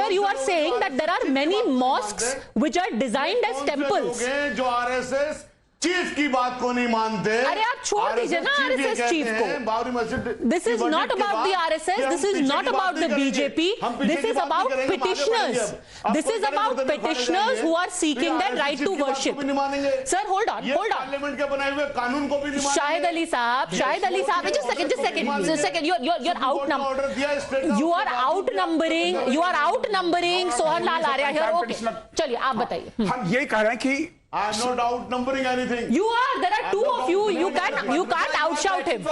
sir, you are saying that there are many mosques which are designed as temples. जो RSS chief की बात को नहीं मानते। अरे आप छोड़ दीजिए ना आरएसएस चीफ को। Babri Masjid, this is not about the RSS, this is not about the BJP, this is about petitioners, this is about petitioners who are seeking their right to worship. Sir hold on, parliament के बनाए हुए कानून को भी नहीं मानेंगे। शाहिद अली साहब, just second, you are outnumbering Sohan Lal Arya here. Okay, चलिए आप बताइए। हम ये कह रहे हैं कि I am not outnumbering anything. You are. There are two of you. You can't outshout him.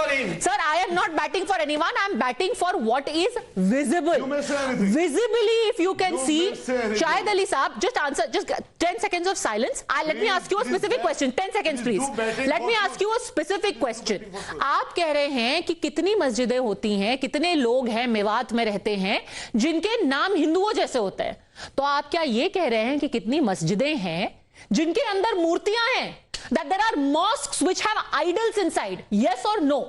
Sir, I am not batting for anyone. I am batting for what is visible. You may say anything. Visibly, if you can You see. may say anything. Shahid Ali Saab, just answer. Just 10 seconds of silence. Let me ask you a specific question. 10 seconds, please. Let me ask you a specific question. आप कह रहे हैं कि कितनी मस्जिदें होती हैं, कितने लोग हैं मेवात में रहते हैं जिनके नाम हिंदुओं जैसे होते हैं, तो आप क्या ये कह रहे हैं कि कितनी मस्जिदें हैं जिनके अंदर मूर्तियां हैं, that there are mosques which have idols inside? Yes or no?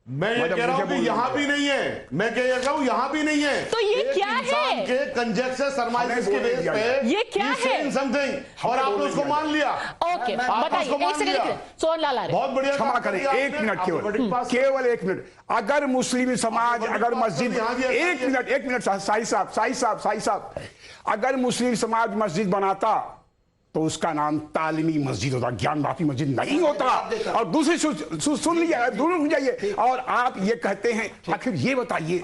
मैं ये कह रहा हूं कि यहां भी नहीं है, मैं कह रहा हूं यहां भी नहीं है। तो ये क्या है? के कंजेक्शन सरमाइज के बेस पे ये क्या है? समथिंग और आपने उसको मान लिया। ओके, बताइए। एक सेकंड, सोहन लाल आर्य, बहुत बढ़िया। क्षमा करें, 1 मिनट केवल 1 मिनट। अगर मुस्लिम समाज, अगर मस्जिद, 1 मिनट साई साहब, अगर मुस्लिम समाज मस्जिद बनाता तो उसका नाम तालीमी मस्जिद होता, ज्ञानवापी मस्जिद नहीं होता। और दूसरी सुन लीजिए, दूर हो जाइए। और आप ये कहते हैं, आखिर ये बताइए,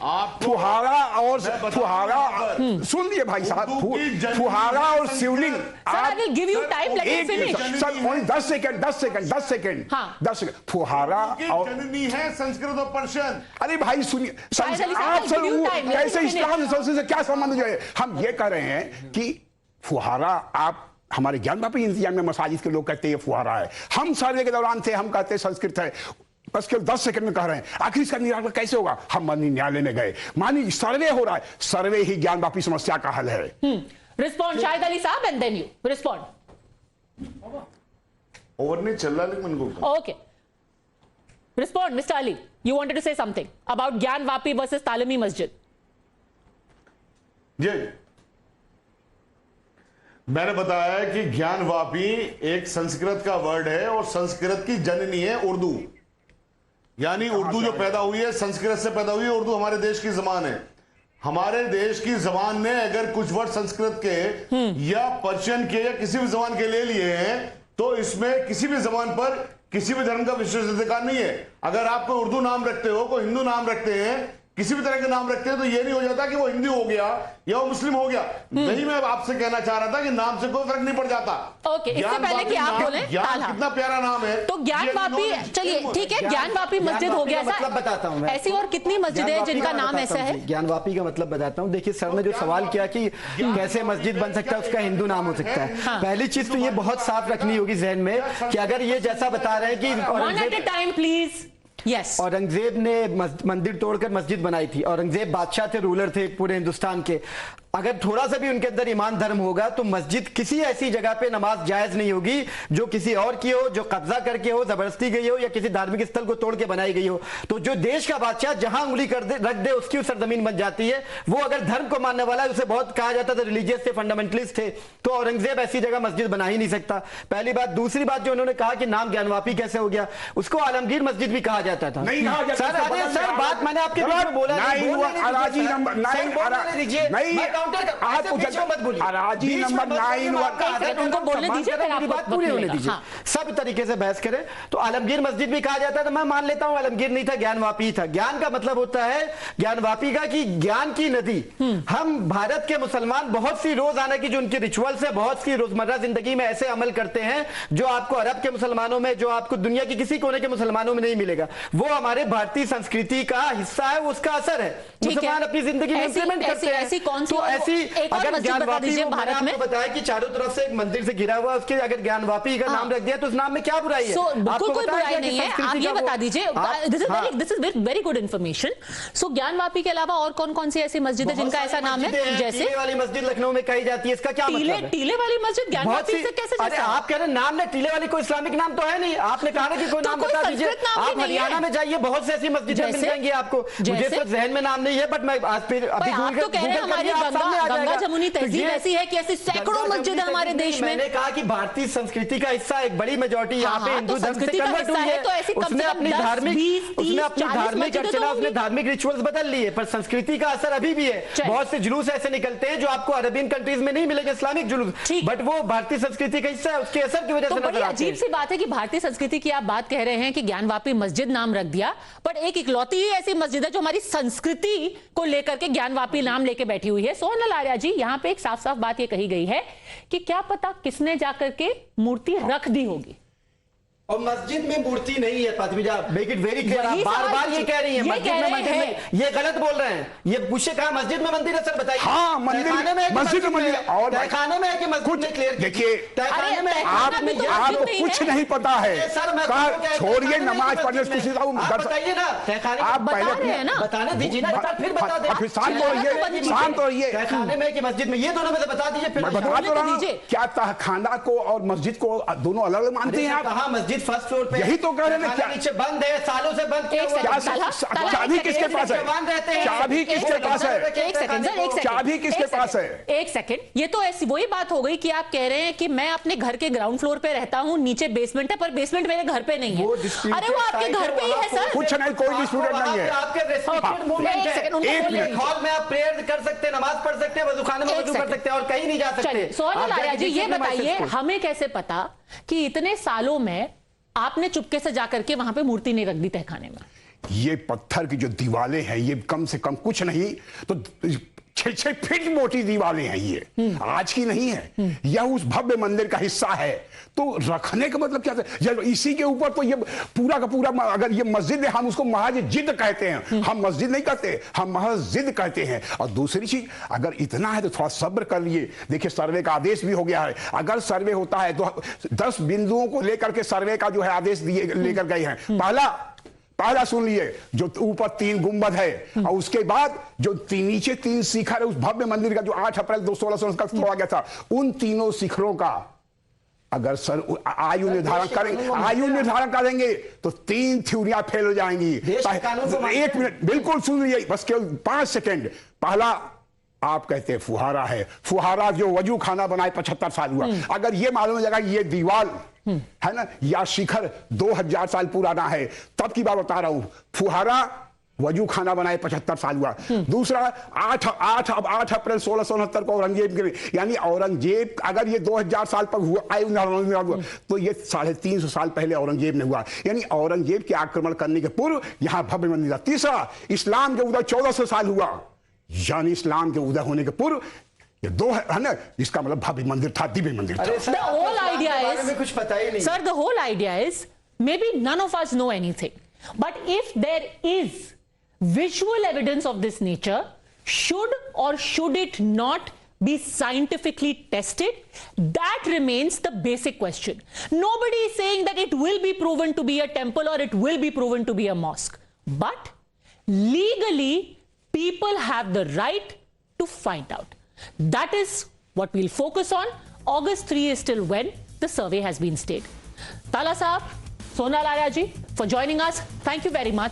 फुहारा और सुन लीजिए भाई साहब, फुहारा और शिवलिंग। I will give you time, let me finish. Sir 10 second. फुहारा और जननी है संस्कृत और पर्शियन। अरे भाई सुनिए, आप कैसे इस्लाम संस्कृत से क्या संबंध जो है? हम ये कह रहे हैं कि फुहारा, आप हमारे ज्ञानवापी इंतजाम में मसाजिद के लोग कहते हैं फुहारा है, हम सर्वे के दौरान थे, हम कहते हैं संस्कृत है। बस केवल 10 सेकंड में कह रहे हैं, आखिर इसका निराकरण कैसे होगा? हम माननीय न्यायालय में गए, माननीय सर्वे हो रहा है, सर्वे ही ज्ञानवापी समस्या का हल है। रिस्पॉन्ड शाहिद अली साहब and then you respond. Over नहीं चल रहा लेकिन उनको। Okay, respond mister Ali, you wanted to say something about Gyanvapi versus Talimi Masjid. जी, मैंने बताया कि ज्ञानवापी एक संस्कृत का वर्ड है और संस्कृत की जननी है उर्दू, यानी उर्दू जो पैदा हुई है संस्कृत से पैदा हुई है। उर्दू हमारे देश की जबान है। हमारे देश की जबान ने अगर कुछ वर्ड संस्कृत के या पर्शियन के या किसी भी जबान के ले लिए हैं तो इसमें किसी भी जबान पर किसी भी धर्म का विशेषाधिकार नहीं है। अगर आप कोई उर्दू नाम रखते हो, कोई हिंदू नाम रखते हैं, किसी भी तरह के नाम रखते हैं, तो ये नहीं हो जाता कि वो हिंदी हो गया या वो मुस्लिम हो गया। नहीं, मैं आपसे कहना चाह रहा था कि नाम से कोई फर्क नहीं पड़ जाता। ओके, इससे पहले कि आप बोले, कितना प्यारा नाम है। तो ज्ञानवापी, चलिए ठीक है, ज्ञानवापी मस्जिद हो गया। मतलब बताता हूँ, ऐसी और कितनी मस्जिदें हैं जिनका नाम ऐसा है? ज्ञानवापी का मतलब बताता हूँ। देखिए, सर ने जो सवाल किया कि कैसे मस्जिद बन सकता है, उसका हिंदू नाम हो सकता है। पहली चीज तो ये बहुत साफ रखनी होगी जहन में कि अगर ये जैसा बता रहे हैं कि one at a time please. Yes. Aurangzeb ने मंदिर तोड़कर मस्जिद बनाई थी। औरंगजेब बादशाह थे, रूलर थे पूरे हिंदुस्तान के। अगर थोड़ा सा भी उनके अंदर ईमान धर्म होगा तो मस्जिद किसी ऐसी जगह पे नमाज जायज नहीं होगी जो किसी और की हो, जो कब्जा करके हो, जबरदस्ती गई हो या किसी धार्मिक स्थल को तोड़ के बनाई गई हो। तो जो देश का बादशाह जहां उंगली रख दे उसकी सरजमीन बन जाती है। वो अगर धर्म को मानने वाला है, उसे बहुत कहा जाता था रिलीजियस थे, फंडामेंटलिस्ट थे, तो औरंगजेब ऐसी जगह मस्जिद बना ही नहीं सकता। पहली बात। दूसरी बात, जो उन्होंने कहा कि नाम ज्ञानवापी कैसे हो गया, उसको आलमगीर मस्जिद भी कहा जाता था। सर बात मैंने आपके बीच में बोला, उनको बोलने दीजिए, मेरी बात पूरी होने दीजिए। सब तरीके से बहस करें तो आलमगीर मस्जिद भी कहा जाता था। मैं मान लेता हूं आलमगीर नहीं था, ज्ञानवापी था। ज्ञान का मतलब होता है ज्ञानवापी का कि ज्ञान की नदी। हम भारत के मुसलमान बहुत सी रोजाना की जो उनकी रिचुअल्स है, बहुत सी रोजमर्रा जिंदगी में ऐसे अमल करते हैं जो आपको अरब के मुसलमानों में, जो आपको दुनिया की किसी कोने के मुसलमानों में नहीं मिलेगा। वो हमारे भारतीय संस्कृति का हिस्सा है, उसका असर है। मुसलमान अपनी जिंदगी में इंप्लीमेंट करते हैं। ऐसी कौन सी ऐसी एक और अगर मस्जिद बता ज्ञानवापी दीजिए हो, मैंने भारत में। आपको बताया कि चारों तरफ से एक मंदिर से घिरा हुआ, उसके अगर ज्ञानवापी का नाम रख दिया तो उस नाम में क्या बुराई है? बिल्कुल कोई बुराई नहीं है, आप ये बता दीजिए। This is very good information. So Gyanvapi के अलावा और कौन कौन सी ऐसी मस्जिद है जिनका ऐसा नाम है? जैसे टीले वाली मस्जिद लखनऊ में कही जाती है, इसका क्या मतलब है? टीले वाली मस्जिद ज्ञानवापी से कैसे? अरे आप कह रहे हैं नाम ने टीले वाली, कोई इस्लामिक नाम तो है नहीं। आपने कहा ना कि कोई नाम बता दीजिए। आप हरियाणा में जाइए, बहुत से ऐसी मस्जिदें मिल जाएंगी आपको। मुझे तो जहन में नाम नहीं है, बट मैं आज फिर अभी आप तो कह रहे हैं हमारी गंगा जमुनी तहजीब ऐसी है कि ऐसी सैकड़ों मस्जिद है हमारे देश में। मैंने कहा कि भारतीय संस्कृति का हिस्सा एक बड़ी मेजॉरिटी यहाँ पे हिंदू धर्म से कन्वर्ट हुई है, तो ऐसी उसने अपनी धार्मिक अर्चना, उसने धार्मिक रिचुअल्स बदल लिए, पर संस्कृति का असर अभी भी है। बहुत से जुलूस ऐसे निकलते हैं जो आपको अरबियन कंट्रीज में नहीं मिलेंगे, इस्लामिक जुलूस, बट वो भारतीय संस्कृति का हिस्सा है, उसके असर की वजह से बड़ी अजीब सी बात है कि भारतीय संस्कृति की आप बात कह रहे हैं कि ज्ञानवापी मस्जिद नाम रख दिया, पर एक इकलौती ही ऐसी मस्जिद है जो हमारी संस्कृति को लेकर के ज्ञानवापी नाम लेके बैठी हुई है। सोहन लाल आर्या जी, यहां पे एक साफ साफ बात ये कही गई है कि क्या पता किसने जाकर के मूर्ति रख दी होगी। और मस्जिद में मूर्ति नहीं है Fatima, make it very clear. आप बार बार ये कह रही हैं मस्जिद में मंदिर में, ये गलत बोल रहे हैं। ये पूछे कहा मस्जिद में मंदिर है, सर बताइए। हाँ, मंदिर मस्जिद में और तहखाने में है कि मस्जिद में? क्लियर देखिए, तहखाने में आपको कुछ नहीं पता है सर, छोड़िए नमाज पढ़ने से बताइए ना। तहखाने आप बता रहे हैं ना, बताने दीजिए ना, फिर बता दें। शांत होइए। तहखाने में कि मस्जिद में, ये दोनों में से बता दीजिए। फिर बता तो रहा हूं, क्या तहखाना को और मस्जिद को दोनों अलग मानते हैं आप? कहा मस्जिद फर्स्ट फ्लोर पे, यही तो कह रहे हैं। क्या नीचे बंद है, सालों से बंद किया हुआ है। चाबी किसके पास है? चाबी किसके पास है? एक सेकंड सर, एक सेकंड, चाबी किसके पास है? एक सेकंड, ये तो ऐसी वही बात हो गई कि आप कह रहे हैं कि मैं अपने घर के ग्राउंड फ्लोर पे रहता हूं, नीचे बेसमेंट है, पर बेसमेंट मेरे घर पे नहीं है। अरे वो आपके घर पे ही है सर। कुछ नहीं, कोई डिस्प्यूटेड नहीं है। आपके रेस्ट्रिक्टेड मूवमेंट है। एक मिनट, हॉल में आप प्रेयर कर सकते हैं, नमाज पढ़ सकते हैं, वजूखाने में वजू कर सकते हैं, और कहीं नहीं जा सकते। सोहन लाल आर्या जी, ये बताइए हमें कैसे पता कि इतने सालों में आपने चुपके से जाकर के वहां पे मूर्ति नहीं रख दी तहखाने में? ये पत्थर की जो दीवारें हैं, ये कम से कम कुछ नहीं तो 6-6 फीट मोटी दीवारें हैं। ये आज की नहीं है, यह उस भव्य मंदिर का हिस्सा है। तो रखने का मतलब क्या है? इसी के ऊपर तो ये पूरा का पूरा, अगर ये मस्जिद है, हम उसको मस्जिद कहते हैं, हम मस्जिद नहीं कहते, हम मस्जिद कहते हैं। और दूसरी चीज, अगर इतना है तो थोड़ा सब्र कर लिए। देखिए, सर्वे का आदेश भी हो गया है। अगर सर्वे होता है तो 10 बिंदुओं को लेकर के सर्वे का जो है आदेश दिए लेकर गए हैं। पहला सुन लिए, जो ऊपर 3 गुंबद है, और उसके बाद जो नीचे 3 शिखर है उस भव्य मंदिर का, जो 8 अप्रैल 1600 तक तोड़ा गया था, उन तीनों शिखरों का अगर सर आयु निर्धारण करेंगे तो 3 थ्योरियां फेल हो जाएंगी। 1 मिनट, बिल्कुल सुन लिए, बस केवल 5 सेकेंड। पहला, आप कहते हैं फुहारा है, फुहारा जो वजू खाना बनाए 75 साल हुआ। अगर ये मालूम हो जाएगा ये दीवार है ना, या शिखर 2000 साल पुराना है, तब की बात बता रहा हूं। फुहारा वजू खाना बनाए 75 साल हुआ। दूसरा, 8 अप्रैल 1669 को औरंगजेब के, यानी औरंगजेब अगर ये 2000 साल पर हुआ आयु तो ये 350 साल पहले औरंगजेब ने हुआ, यानी औरंगजेब के आक्रमण करने के पूर्व यहां भव्य मंदिर था। तीसरा, इस्लाम के उदय 1400 साल हुआ, यानी इस्लाम के उदय होने के पूर्व ये 2 है ना, इसका मतलब भव्य मंदिर था, दिव्य मंदिर था। The whole idea is, कुछ पता ही नहीं। Sir, the whole idea is, maybe none of us know anything, but if there is visual evidence of this nature, should or should it not be scientifically tested? That remains the basic question. Nobody is saying that it will be proven to be a temple or it will be proven to be a mosque, but legally people have the right to find out. That is what we'll focus on. August 3 is till when the survey has been stayed. Tala Saab, Sohn Laal Arya ji, for joining us. Thank you very much.